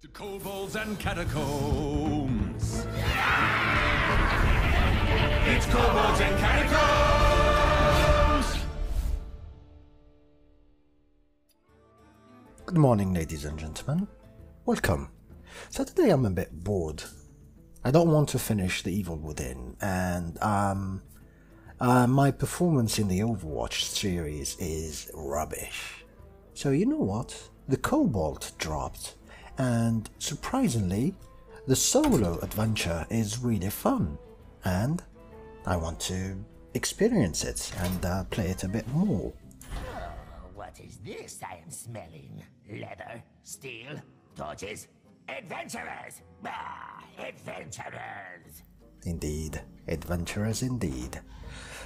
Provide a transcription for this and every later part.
To kobolds and catacombs. It's kobolds and catacombs! Good morning, ladies and gentlemen. Welcome. So today I'm a bit bored. I don't want to finish The Evil Within, and my performance in the Overwatch series is rubbish. So you know what? The Kobolt dropped, and surprisingly, the solo adventure is really fun, and I want to experience it and play it a bit more. What is this I am smelling? Leather, steel, torches, adventurers! Ah, adventurers! Indeed, adventurers indeed.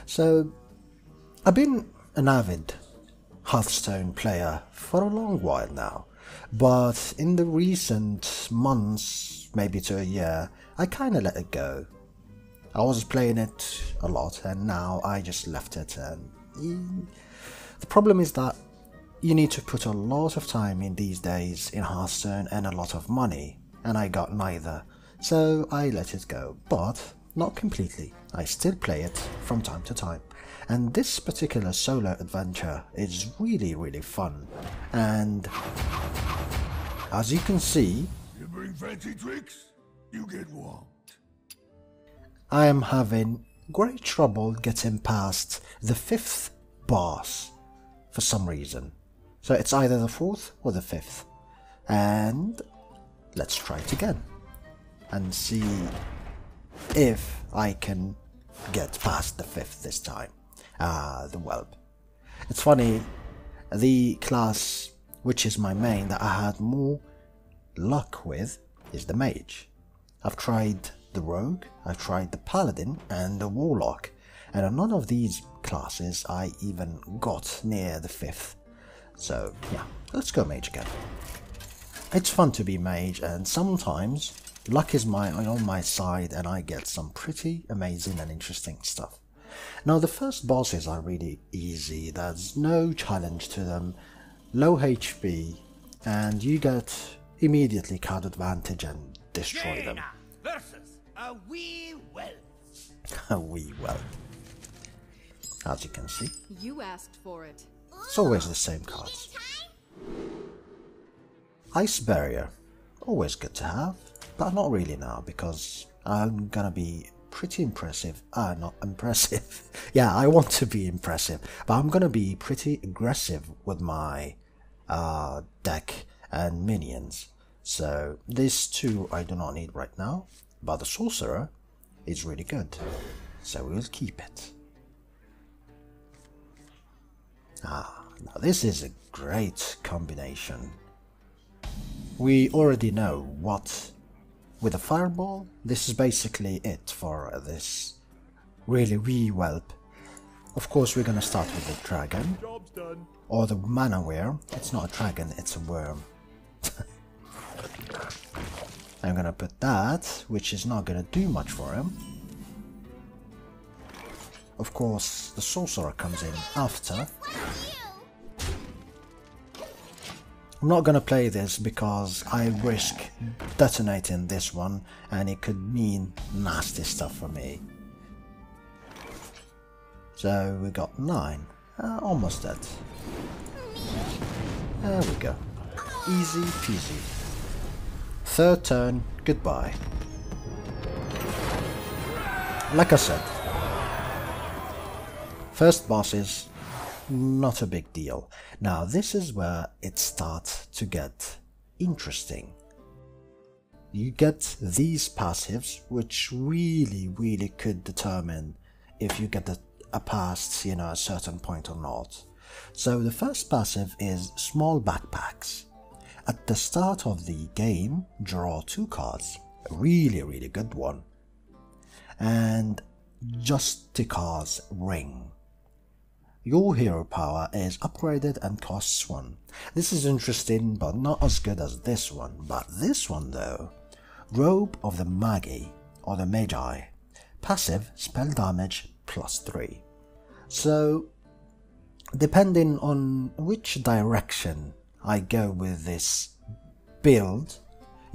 So, I've been an avid Hearthstone player for a long while now, but in the recent months, maybe to a year, I kinda let it go. I was playing it a lot and now I just left it, and the problem is that you need to put a lot of time in these days in Hearthstone and a lot of money, and I got neither, so I let it go, but not completely. I still play it from time to time, and this particular solo adventure is really fun, and as you can see, You bring fancy tricks, you get whopped. I am having great trouble getting past the 5th boss for some reason. So it's either the 4th or the 5th. And let's try it again and see if I can get past the 5th this time. The whelp. It's funny, the class which is my main that I had more luck with is the mage. I've tried the rogue, I've tried the paladin and the warlock, and on none of these classes I even got near the 5th. So yeah, let's go mage again. It's fun to be mage, and sometimes luck is on my side and I get some pretty amazing and interesting stuff. Now the first bosses are really easy, there's no challenge to them, low HP, and you get immediately card advantage and destroy them. Versus a wee whelp. A wee whelp. As you can see, You asked for it. it's always the same cards. Ice Barrier, always good to have, but not really now because I'm gonna be pretty impressive. Not impressive. Yeah, I want to be impressive, but I'm gonna be pretty aggressive with my deck and minions. So these two I do not need right now, but the Sorcerer is really good, so we'll keep it. Now this is a great combination. We already know what, with a fireball, this is basically it for this really wee whelp. Of course we're gonna start with the dragon, Job's done. or the mana were. It's not a dragon, it's a worm. I'm gonna put that, which is not gonna do much for him. Of course, the sorcerer comes in after. I'm not gonna play this because I risk detonating this one and it could mean nasty stuff for me. So we got 9. Almost dead. There we go. Easy peasy. Third turn, goodbye. Like I said, first bosses, not a big deal. Now this is where it starts to get interesting. You get these passives which really could determine if you get a past, a certain point or not. So the first passive is small backpacks. At the start of the game, draw 2 cards, a really good one, and Justicar's Ring. Your hero power is upgraded and costs 1. This is interesting, but not as good as this one. But this one though, Robe of the Magi, or the Magi. Passive, spell damage +3. So, depending on which direction I go with this build,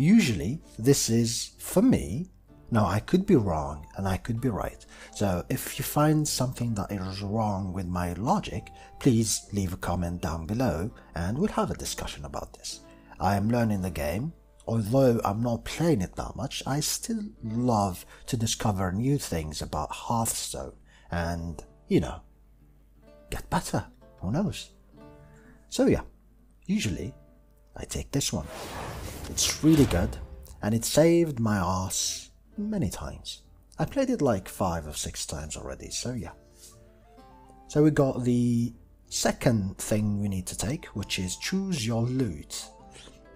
Usually this is for me. Now I could be wrong and I could be right. So if you find something that is wrong with my logic, please leave a comment down below and we'll have a discussion about this. I am learning the game. Although I'm not playing it that much, I still love to discover new things about Hearthstone and, you know, get better. Who knows? So yeah, usually I take this one. It's really good and it saved my ass many times. I played it like 5 or 6 times already, so yeah. So we got the second thing we need to take, which is choose your loot.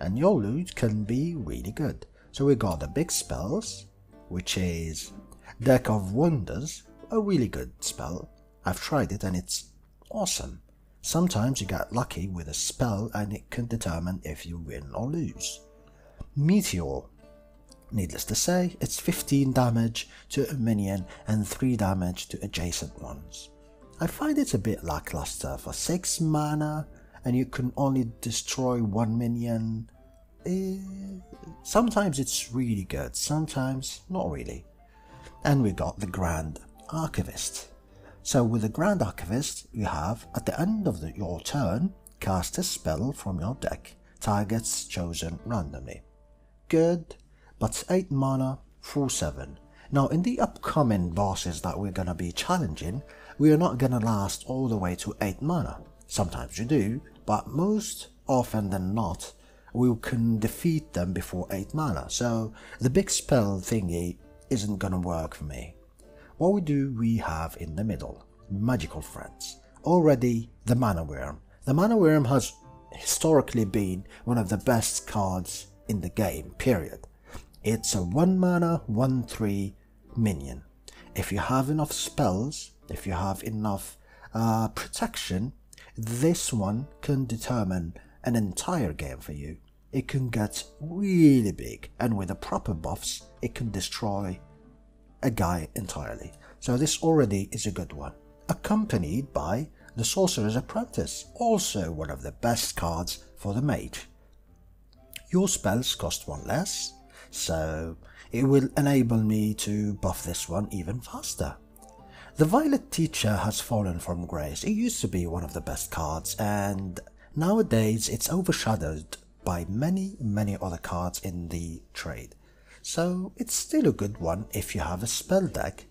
And your loot can be really good. So we got the big spells, which is Deck of Wonders, a really good spell. I've tried it and it's awesome. Sometimes you get lucky with a spell and it can determine if you win or lose. Meteor. Needless to say, it's 15 damage to a minion and 3 damage to adjacent ones. I find it a bit lackluster for 6 mana and you can only destroy 1 minion. Sometimes it's really good, sometimes not really. And we got the Grand Archivist. So with the Grand Archivist, you have, at the end of your turn, cast a spell from your deck, targets chosen randomly. Good, but 8 mana for 7. Now in the upcoming bosses that we're gonna be challenging, we are not gonna last all the way to 8 mana. Sometimes you do, but most often than not, we can defeat them before 8 mana, so the big spell thingy isn't gonna work for me. What we have in the middle, Magical Friends. Already the Mana Worm. The Mana Worm has historically been one of the best cards in the game, period. It's a 1 mana, 1/3 minion. If you have enough spells, if you have enough protection, this one can determine an entire game for you. It can get really big, and with the proper buffs, it can destroy a guy entirely. So this already is a good one. Accompanied by the Sorcerer's Apprentice, also one of the best cards for the mage. Your spells cost 1 less, so it will enable me to buff this one even faster. The Violet Teacher has fallen from grace. It used to be one of the best cards, and nowadays it's overshadowed by many other cards in the trade. So it's still a good one if you have a spell deck,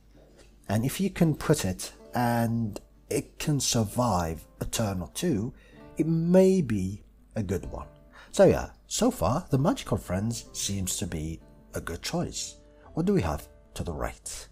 and if you can put it and it can survive a turn or two, it may be a good one. So yeah, so far the Magical Friends seems to be a good choice. What do we have to the right?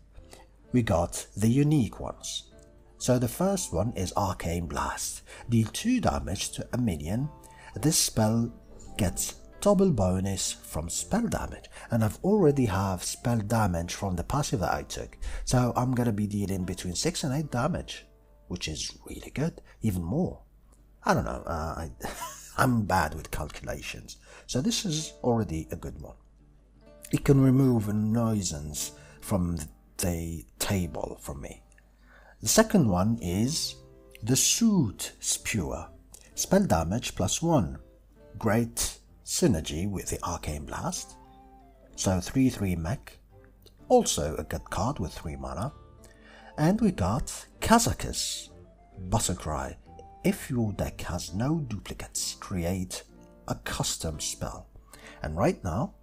We got the unique ones. So the first one is Arcane Blast. Deal 2 damage to a minion. This spell gets double bonus from spell damage, and I've already have spell damage from the passive that I took, so I'm gonna be dealing between 6 and 8 damage, which is really good, even more. I don't know, I'm bad with calculations, so this is already a good one. It can remove a nuisance from the table from me. The second one is the Soot Spewer. Spell damage +1. Great synergy with the Arcane Blast. So 3/3 mech. Also a good card with 3 mana. And we got Kazakus. Buttercry. If your deck has no duplicates, create a custom spell. And right now,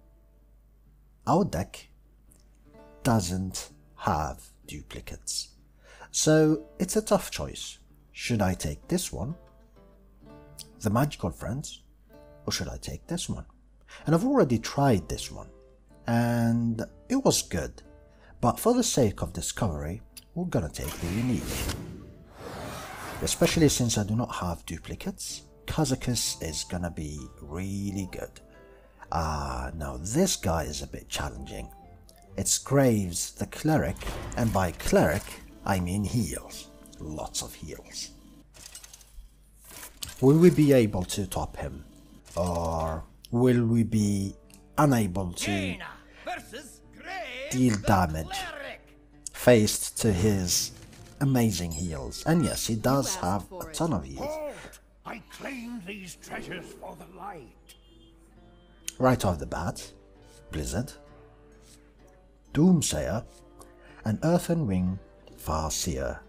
our deck doesn't have duplicates. So it's a tough choice. Should I take this one, the Magical Friends, or should I take this one? And I've already tried this one, and it was good. But for the sake of discovery, we're gonna take the unique. Especially since I do not have duplicates, Kazakus is gonna be really good. Now this guy is a bit challenging. It's Graves the Cleric, and by cleric I mean heals. Lots of heals. Will we be able to top him? Or will we be unable to deal damage faced to his amazing heals? And yes, he does have a ton of heals. I claim these treasures for the light. Right off the bat, Blizzard, Doomsayer, and Earthen Ring Farseer.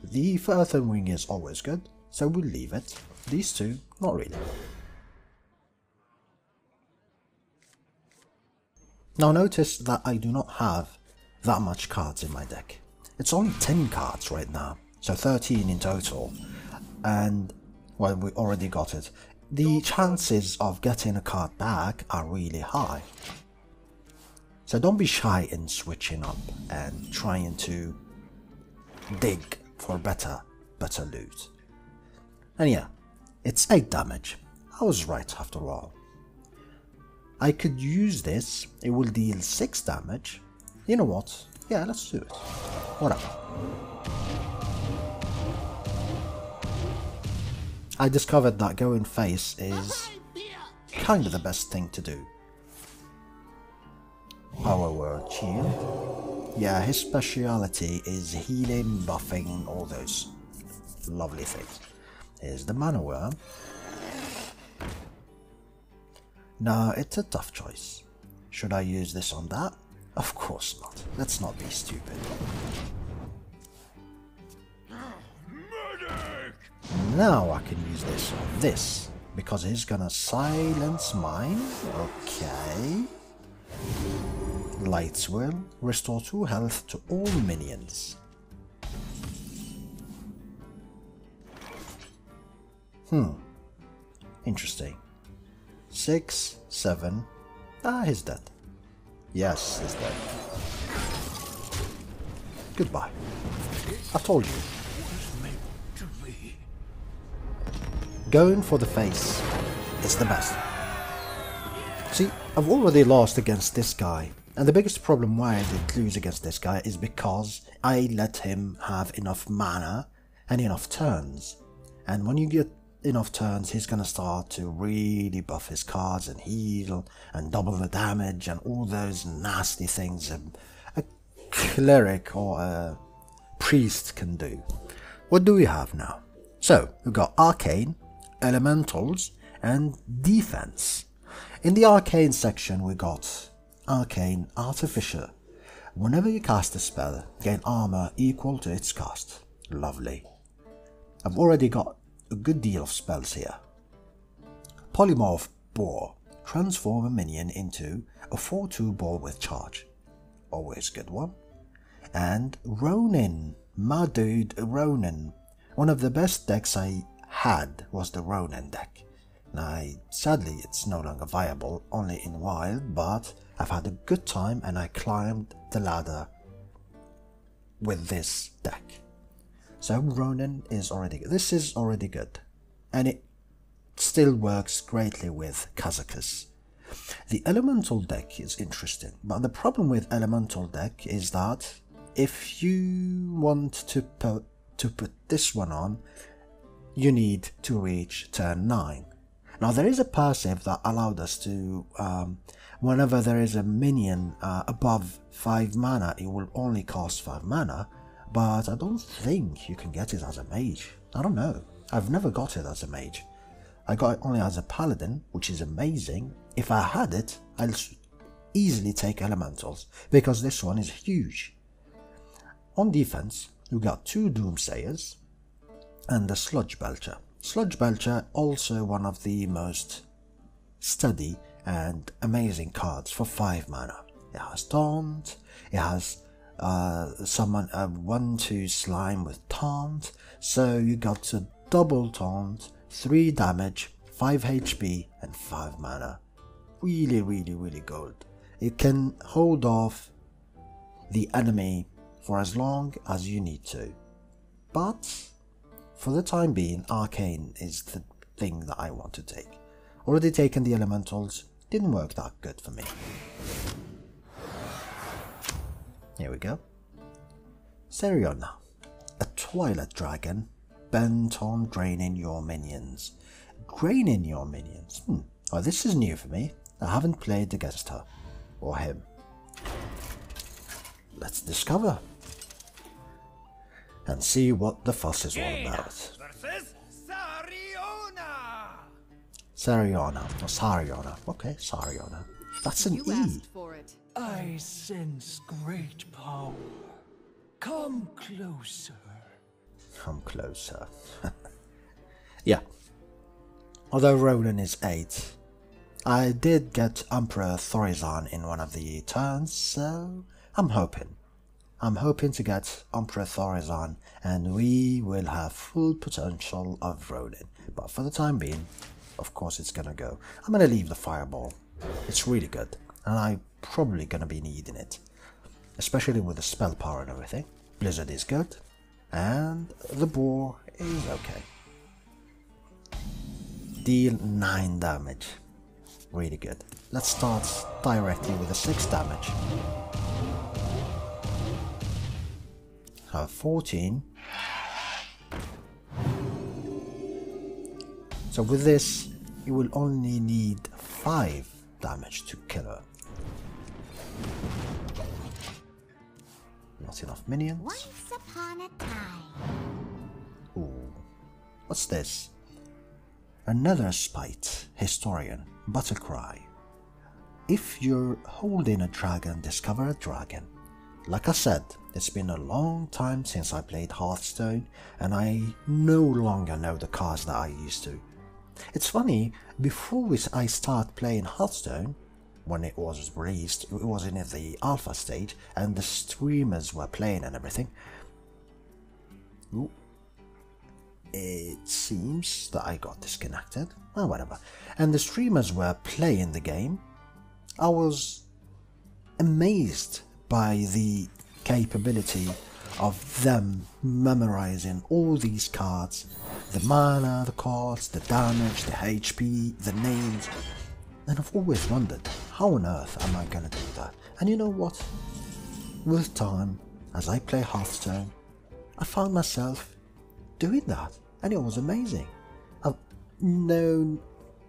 The Earthen Ring is always good, so we'll leave it. These two, not really. Now notice that I do not have that much cards in my deck. It's only 10 cards right now, so 13 in total, and well, we already got it. The chances of getting a card back are really high. So don't be shy in switching up and trying to dig for better loot. And yeah, it's 8 damage. I was right after all. I could use this, it will deal 6 damage. You know what? Yeah, let's do it. Whatever. I discovered that going face is kind of the best thing to do. Power Word Shield. Yeah, his speciality is healing, buffing, and all those lovely things. Here's the Mana Worm. Now, it's a tough choice. Should I use this on that? Of course not. Let's not be stupid. Now I can use this on this, because he's gonna silence mine. Okay. Light's Will. Restore 2 health to all minions. Interesting. 6, 7. Ah, he's dead. Yes, he's dead. Goodbye. I told you. Going for the face is the best. See, I've already lost against this guy, and the biggest problem why I did lose against this guy is because I let him have enough mana and enough turns. And when you get enough turns, he's gonna start to really buff his cards and heal and double the damage and all those nasty things a cleric or a priest can do. What do we have now? So, we've got Arcane, Elementals, and Defense. In the Arcane section, we got Arcane Artificer. Whenever you cast a spell, gain armor equal to its cost. Lovely. I've already got a good deal of spells here. Polymorph Boar. Transform a minion into a 4/2 boar with charge. Always good one. And Ronin. My dude, Ronin. One of the best decks I had was the Ronin deck. Now, sadly, it's no longer viable, only in Wild, but I've had a good time and I climbed the ladder with this deck. So Ronin is already good. This is already good. And it still works greatly with Kazakus. The Elemental deck is interesting, but the problem with Elemental deck is that if you want to put this one on, you need to reach turn 9. Now there is a passive that allowed us to, whenever there is a minion above 5 mana, it will only cost 5 mana, but I don't think you can get it as a mage. I don't know. I've never got it as a mage. I got it only as a paladin, which is amazing. If I had it, I'll easily take elementals, because this one is huge. On defense, you got 2 Doomsayers and the Sludge Belcher. Sludge Belcher, also one of the most steady and amazing cards for 5 mana. It has Taunt, it has summon a 1/2 slime with Taunt, so you got to double Taunt, 3 damage, 5 HP and 5 mana. Really, really, really good. It can hold off the enemy for as long as you need to. But for the time being, Arcane is the thing that I want to take. Already taken the Elementals, didn't work that good for me. Here we go. Seriona, a Twilight Dragon, bent on draining your minions. Draining your minions? Oh, this is new for me. I haven't played against her, or him. Let's discover and see what the fuss is all about. Versus Sariona. Sariona, or Sariona. Okay, Sariona. That's an You E. asked for it. I sense great power. Come closer. Come closer. Yeah. Although Roland is 8, I did get Emperor Thorizon in one of the turns, so I'm hoping. I'm hoping to get Emperor Thorizon and we will have full potential of Roland. But for the time being, of course it's gonna go. I'm gonna leave the Fireball. It's really good, and I'm probably gonna be needing it. Especially with the spell power and everything. Blizzard is good, and the Boar is okay. Deal 9 damage. Really good. Let's start directly with the 6 damage. 14. So with this, you will only need 5 damage to kill her. Not enough minions. Once upon a time. Ooh. What's this? Another Spite, Historian, Battlecry. If you're holding a dragon, discover a dragon. Like I said, it's been a long time since I played Hearthstone, and I no longer know the cards that I used to. It's funny, before I started playing Hearthstone, when it was released, it was in the alpha stage, and the streamers were playing and everything. Ooh. It seems that I got disconnected. Oh, whatever. And the streamers were playing the game. I was amazed by the capability of them memorizing all these cards. The mana, the cards, the damage, the HP, the names. And I've always wondered, how on earth am I gonna do that? And you know what? With time, as I play Hearthstone, I found myself doing that, and it was amazing. I've known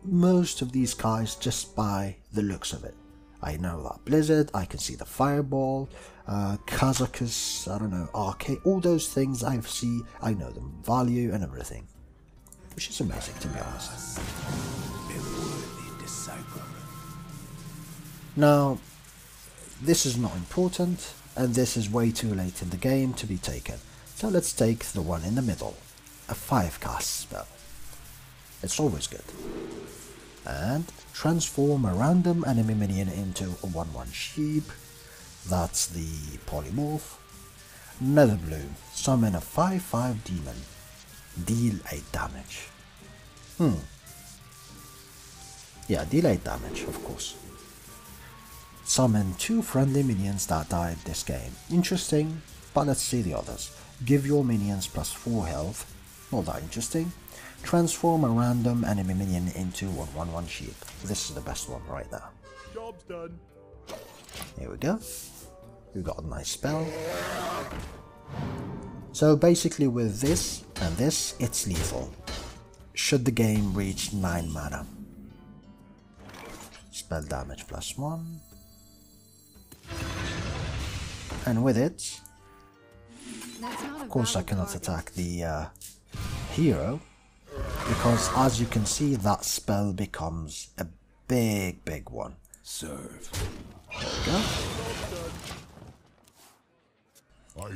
most of these guys just by the looks of it. I know that Blizzard, I can see the Fireball, Kazakus, I don't know, Arcade, all those things I see, I know them value and everything. Which is amazing, to be honest. Now, this is not important, and this is way too late in the game to be taken. So let's take the one in the middle, a 5-cast spell. It's always good. And transform a random enemy minion into a 1/1 sheep. That's the polymorph. Netherbloom, summon a 5/5 demon. Deal 8 damage. Yeah, deal 8 damage, of course. Summon 2 friendly minions that died this game. Interesting, but let's see the others. Give your minions +4 health. Not that interesting. Transform a random enemy minion into a 1/1 sheep. This is the best one right now. Job's done. Here we go. We got a nice spell. So basically with this and this, it's lethal. Should the game reach 9 mana. Spell damage +1. And with it, of course I cannot attack the hero, because as you can see that spell becomes a big one. Serve. There we go.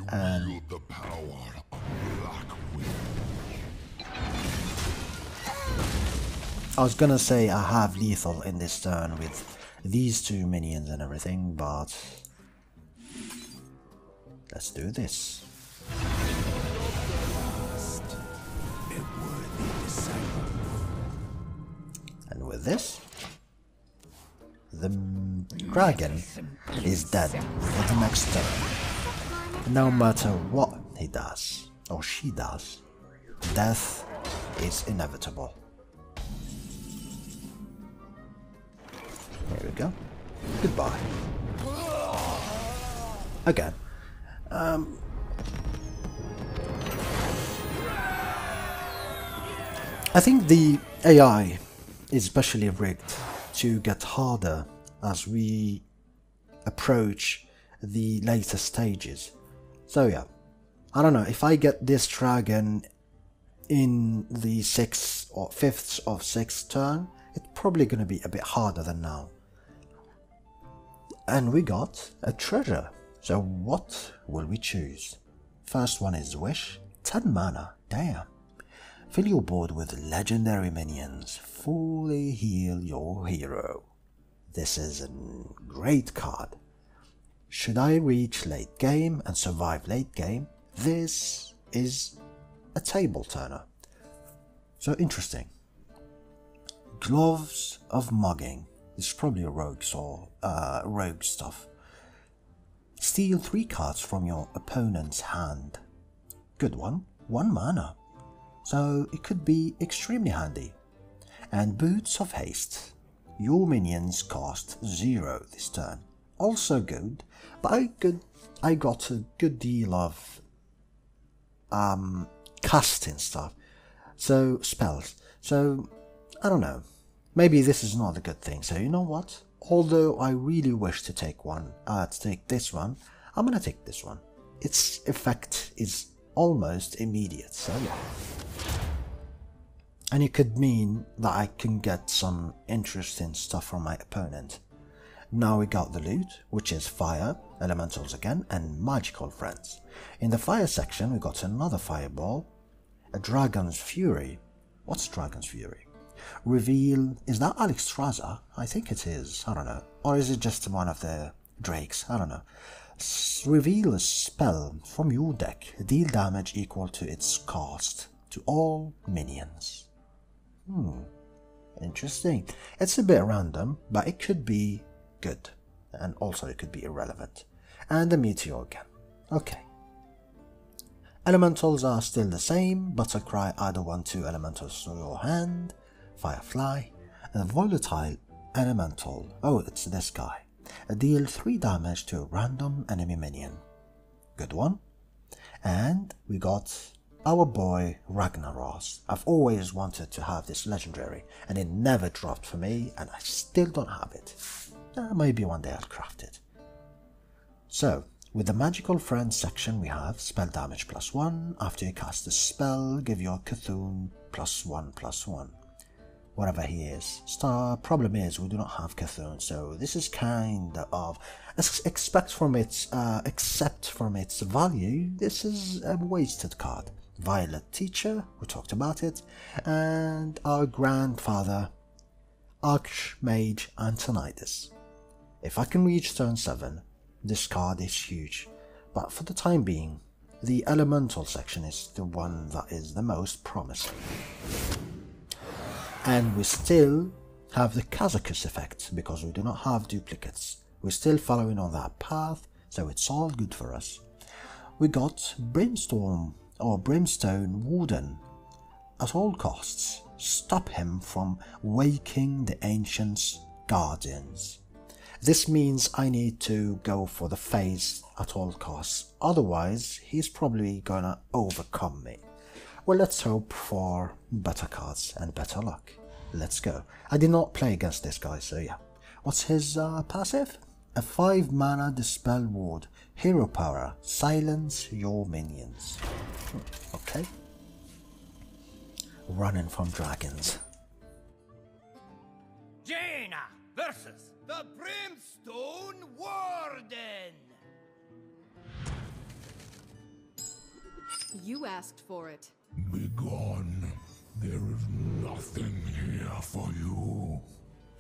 I wield the power of Black Wind. I was gonna say I have lethal in this turn with these 2 minions and everything, but let's do this. And with this, the dragon is dead for the next turn. No matter what he does, or she does, death is inevitable. There we go. Goodbye. Again. I think the AI is especially rigged to get harder as we approach the later stages. So yeah, I don't know, if I get this dragon in the 6th or 5th or 6th turn, it's probably going to be a bit harder than now. and we got a treasure. So what will we choose? First one is Wish, 10 mana, damn. Fill your board with legendary minions, fully heal your hero. This is a great card. Should I reach late game and survive late game, this is a table turner. So interesting. Gloves of Mugging. This is probably a rogues or rogue stuff. Steal 3 cards from your opponent's hand. Good one. 1 mana. So it could be extremely handy. And Boots of Haste. Your minions cost 0 this turn. Also good, but I got a good deal of casting stuff. So spells. So I don't know. Maybe this is not a good thing. So you know what? Although I really wish to take this one, I'm gonna take this one. Its effect is almost immediate. So yeah. And it could mean that I can get some interesting stuff from my opponent. Now we got the loot, which is fire, elementals again, and magical friends. In the fire section we got another fireball, a dragon's fury. What's dragon's fury? Reveal, is that Alexstrasza? I think it is, I don't know. Or is it just one of the drakes? I don't know. Reveal a spell from your deck, deal damage equal to its cost to all minions. Interesting. It's a bit random, but it could be good. And also it could be irrelevant. And the meteor again. Okay. Elementals are still the same. Battlecry, add 1/2 elementals to your hand. Firefly. A volatile elemental. Oh, it's this guy. Deal 3 damage to a random enemy minion. Good one. And we got our boy Ragnaros. I've always wanted to have this legendary, and it never dropped for me, and I still don't have it. Maybe one day I'll craft it. So, with the magical friends section we have spell damage +1. After you cast a spell, give your Cthulhu +1/+1. Whatever he is. Problem is we do not have Cthulhu, so this is kind of, except from its value, this is a wasted card. Violet Teacher, we talked about it, and our grandfather, Archmage Antonidas. If I can reach turn 7, this card is huge, but for the time being, the elemental section is the one that is the most promising. And we still have the Kazakus effect, because we do not have duplicates. We're still following on that path, so it's all good for us. We got Brimstone Warden. At all costs, stop him from waking the Ancients' Guardians. This means I need to go for the face at all costs, otherwise he's probably gonna overcome me. Well, let's hope for better cards and better luck. Let's go. I did not play against this guy, so yeah. What's his passive? A 5 mana Dispel Ward. Hero power. Silence your minions. Okay. Running from dragons. Jaina versus the Brimstone Warden! You asked for it. Begone. There is nothing here for you.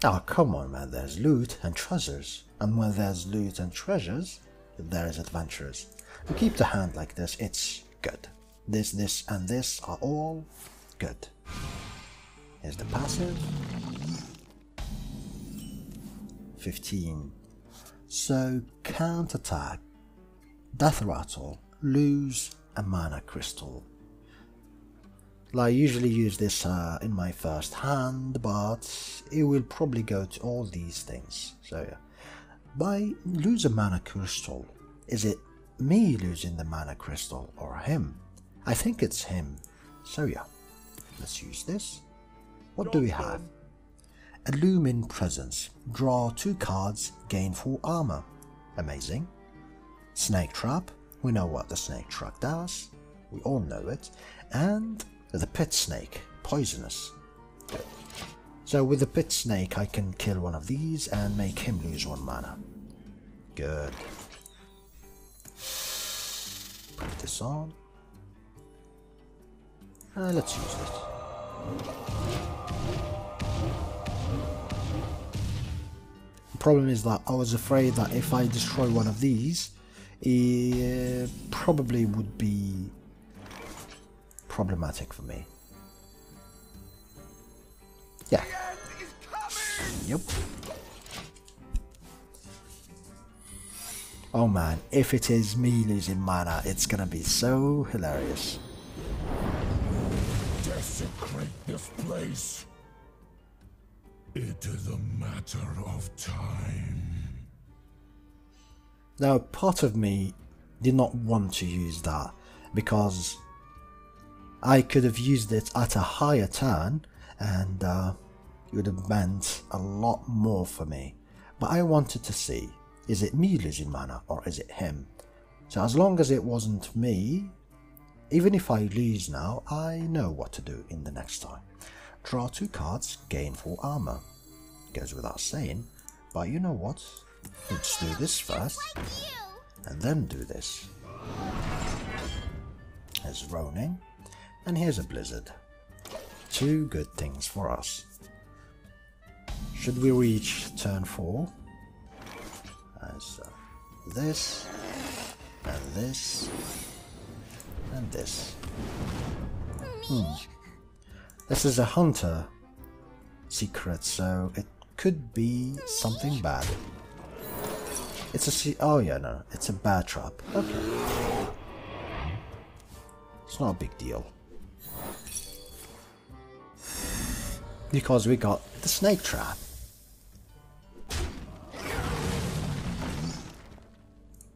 Oh, come on, man. There's loot and treasures. And when there's loot and treasures, there is adventurers. To keep the hand like this, it's good. This, and this are all good. Here's the passive. 15. So, counterattack. Death Rattle. Lose a mana crystal. I usually use this in my first hand, but it will probably go to all these things. So yeah. By lose a mana crystal, is it me losing the mana crystal or him? I think it's him. So yeah, let's use this. What do we have? Illumine Presence. Draw 2 cards, gain 4 armor. Amazing. Snake Trap. We know what the Snake Trap does. We all know it. And the Pit Snake. Poisonous. Good. So with the Pit Snake I can kill one of these and make him lose 1 mana. Good. Put this on. Let's use it. The problem is that I was afraid that if I destroy one of these, it probably would be problematic for me. Yeah. Yep. Oh man, if it is me losing mana, it's gonna be so hilarious. Desecrate this place. It is a matter of time. Now, part of me did not want to use that because I could have used it at a higher turn and it would have meant a lot more for me. But I wanted to see, is it me losing mana or is it him? So as long as it wasn't me, even if I lose now, I know what to do in the next time. Draw 2 cards, gain 4 armor. Goes without saying, but you know what? Let's do this first, and then do this. There's Ronin, and here's a Blizzard. 2 good things for us. Should we reach turn 4? So this, and this, and this. This is a hunter secret, so it could be something bad. It's a oh yeah, no, it's a bear trap. Okay. It's not a big deal. Because we got the snake trap.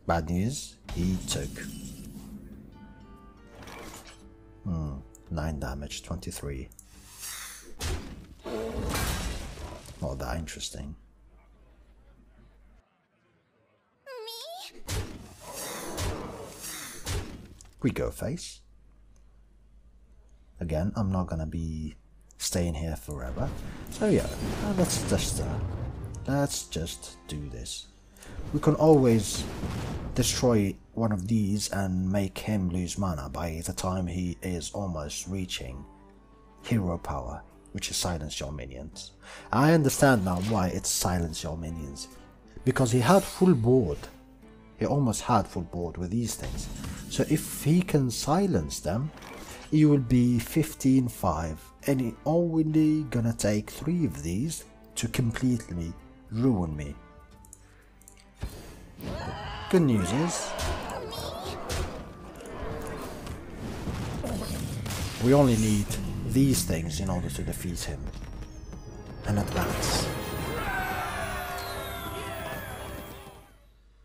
Bad news, he took 9 damage, 23. Not that interesting. Me? We go face. Again, I'm not gonna be staying here forever. So yeah, let's just do this. We can always destroy one of these and make him lose mana by the time he is almost reaching hero power, which is silence your minions. I understand now why it's silence your minions, because he had full board. He almost had full board with these things. So if he can silence them, he will be 15-5, and he only gonna take 3 of these to completely ruin me. Good news is we only need these things in order to defeat him and advance.